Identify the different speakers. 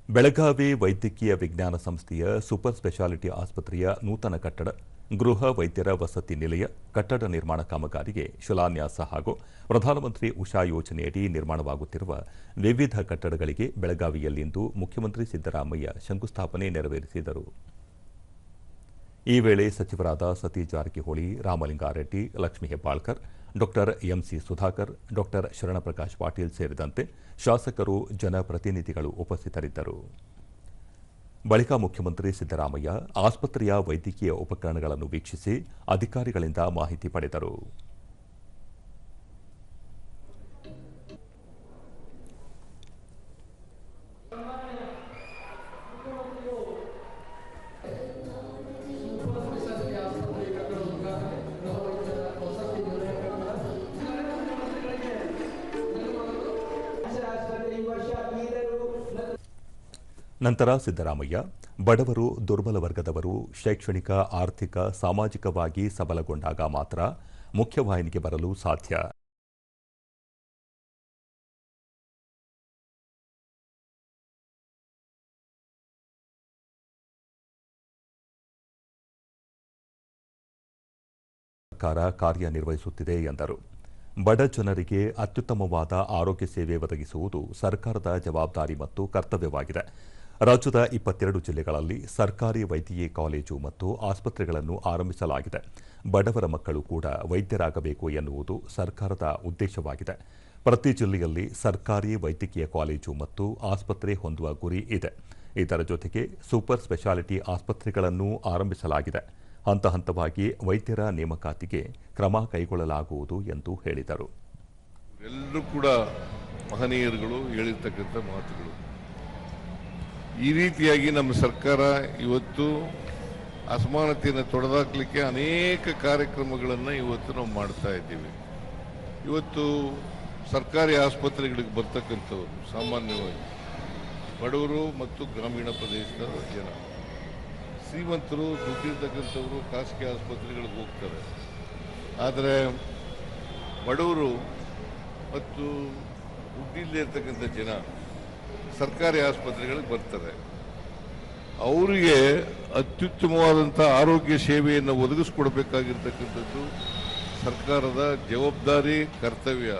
Speaker 1: ಬೆಳಗಾವಿ ವೈದ್ಯಕೀಯ ವಿಜ್ಞಾನ ಸಂಸ್ಥೆಯ ಸೂಪರ್ ಸ್ಪೆಷಾಲಿಟಿ ಆಸ್ಪತ್ರೆಯ ನೂತನ ಕಟ್ಟಡ, ಗೃಹ ವೈದ್ಯರ ವಸತಿ ನಿಲಯ ಕಟ್ಟಡ ನಿರ್ಮಾಣ ಕಾಮಗಾರಿಗೆ ಶಿಲಾನ್ಯಾಸ ಹಾಗೂ ಪ್ರಧಾನಮಂತ್ರಿ ಉಷಾ ಯೋಜನೆಯಡಿ ನಿರ್ಮಾಣವಾಗುತ್ತಿರುವ ವಿವಿಧ ಕಟ್ಟಡಗಳಿಗೆ ಬೆಳಗಾವಿಯಲ್ಲಿಂದು ಮುಖ್ಯಮಂತ್ರಿ ಸಿದ್ದರಾಮಯ್ಯ ಶಂಕುಸ್ಥಾಪನೆ ನೆರವೇರಿಸಿದರು. ಈ ವೇಳೆ ಸಚಿವರಾದ ಸತೀಶ್ ಜಾರಕಿಹೊಳಿ, ರಾಮಲಿಂಗಾರೆಡ್ಡಿ, ಲಕ್ಷ್ಮೀ ಹೆಬ್ಬಾಳ್ಕರ್, ಡಾ ಎಂಸಿ ಸುಧಾಕರ್, ಡಾ ಶರಣಪ್ರಕಾಶ್ ಪಾಟೀಲ್ ಸೇರಿದಂತೆ ಶಾಸಕರು, ಜನಪ್ರತಿನಿಧಿಗಳು ಉಪಸ್ಥಿತರಿದ್ದರು. ಬಳಿಕ ಮುಖ್ಯಮಂತ್ರಿ ಸಿದ್ದರಾಮಯ್ಯ ಆಸ್ಪತ್ರೆಯ ವೈದ್ಯಕೀಯ ಉಪಕರಣಗಳನ್ನು ವೀಕ್ಷಿಸಿ ಅಧಿಕಾರಿಗಳಿಂದ ಮಾಹಿತಿ ಪಡೆದರು. ನಂತರ ಸಿದ್ದರಾಮಯ್ಯ, ಬಡವರು, ದುರ್ಬಲ ವರ್ಗದವರು ಶೈಕ್ಷಣಿಕ, ಆರ್ಥಿಕ, ಸಾಮಾಜಿಕವಾಗಿ ಸಬಲಗೊಂಡಾಗ ಮಾತ್ರ ಮುಖ್ಯವಾಹಿನಿಗೆ ಬರಲು ಸಾಧ್ಯ. ಸರ್ಕಾರ ಕಾರ್ಯನಿರ್ವಹಿಸುತ್ತಿದೆ ಎಂದರು. ಬಡ ಜನರಿಗೆ ಅತ್ಯುತ್ತಮವಾದ ಆರೋಗ್ಯ ಸೇವೆ ಒದಗಿಸುವುದು ಸರ್ಕಾರದ ಜವಾಬ್ದಾರಿ ಮತ್ತು ಕರ್ತವ್ಯವಾಗಿದೆ. ರಾಜ್ಯದ 22 ಜಿಲ್ಲೆಗಳಲ್ಲಿ ಸರ್ಕಾರಿ ವೈದ್ಯಕೀಯ ಕಾಲೇಜು ಮತ್ತು ಆಸ್ಪತ್ರೆಗಳನ್ನು ಆರಂಭಿಸಲಾಗಿದೆ. ಬಡವರ ಮಕ್ಕಳು ಕೂಡ ವೈದ್ಯರಾಗಬೇಕು ಎನ್ನುವುದು ಸರ್ಕಾರದ ಉದ್ದೇಶವಾಗಿದೆ. ಪ್ರತಿ ಜಿಲ್ಲೆಯಲ್ಲಿ ಸರ್ಕಾರಿ ವೈದ್ಯಕೀಯ ಕಾಲೇಜು ಮತ್ತು ಆಸ್ಪತ್ರೆ ಹೊಂದುವ ಗುರಿ ಇದೆ. ಇದರ ಜೊತೆಗೆ ಸೂಪರ್ ಸ್ಪೆಷಾಲಿಟಿ ಆಸ್ಪತ್ರೆಗಳನ್ನು ಆರಂಭಿಸಲಾಗಿದೆ. ಹಂತ ಹಂತವಾಗಿ ವೈದ್ಯರ ನೇಮಕಾತಿಗೆ ಕ್ರಮ ಕೈಗೊಳ್ಳಲಾಗುವುದು ಎಂದು ಹೇಳಿದರು.
Speaker 2: ಎಲ್ಲರೂ ಕೂಡ ಮಹನೀಯರುಗಳು ಹೇಳಿರ್ತಕ್ಕಂಥ ಮಾತುಗಳು. ಈ ರೀತಿಯಾಗಿ ನಮ್ಮ ಸರ್ಕಾರ ಇವತ್ತು ಅಸಮಾನತೆಯನ್ನು ತೊಡೆದಾಕಲಿಕ್ಕೆ ಅನೇಕ ಕಾರ್ಯಕ್ರಮಗಳನ್ನು ಇವತ್ತು ನಾವು ಮಾಡ್ತಾ ಇದ್ದೀವಿ. ಇವತ್ತು ಸರ್ಕಾರಿ ಆಸ್ಪತ್ರೆಗಳಿಗೆ ಬರ್ತಕ್ಕಂಥವ್ರು ಸಾಮಾನ್ಯವಾಗಿ ಬಡವರು ಮತ್ತು ಗ್ರಾಮೀಣ ಪ್ರದೇಶದ ಜನ, ಶ್ರೀಮಂತರು ದುಡ್ಡಿರ್ತಕ್ಕಂಥವರು ಖಾಸಗಿ ಆಸ್ಪತ್ರೆಗಳಿಗೆ ಹೋಗ್ತಾರೆ. ಆದರೆ ಬಡವರು ಮತ್ತು ದುಡ್ಡಿಲ್ಲದೆ ಇರ್ತಕ್ಕಂಥ ಜನ ಸರ್ಕಾರಿ ಆಸ್ಪತ್ರೆಗಳಿಗೆ ಬರ್ತಾರೆ. ಅವರಿಗೆ ಅತ್ಯುತ್ತಮವಾದಂಥ ಆರೋಗ್ಯ ಸೇವೆಯನ್ನು ಒದಗಿಸ್ಕೊಡ್ಬೇಕಾಗಿರ್ತಕ್ಕಂಥದ್ದು ಸರ್ಕಾರದ ಜವಾಬ್ದಾರಿ, ಕರ್ತವ್ಯ.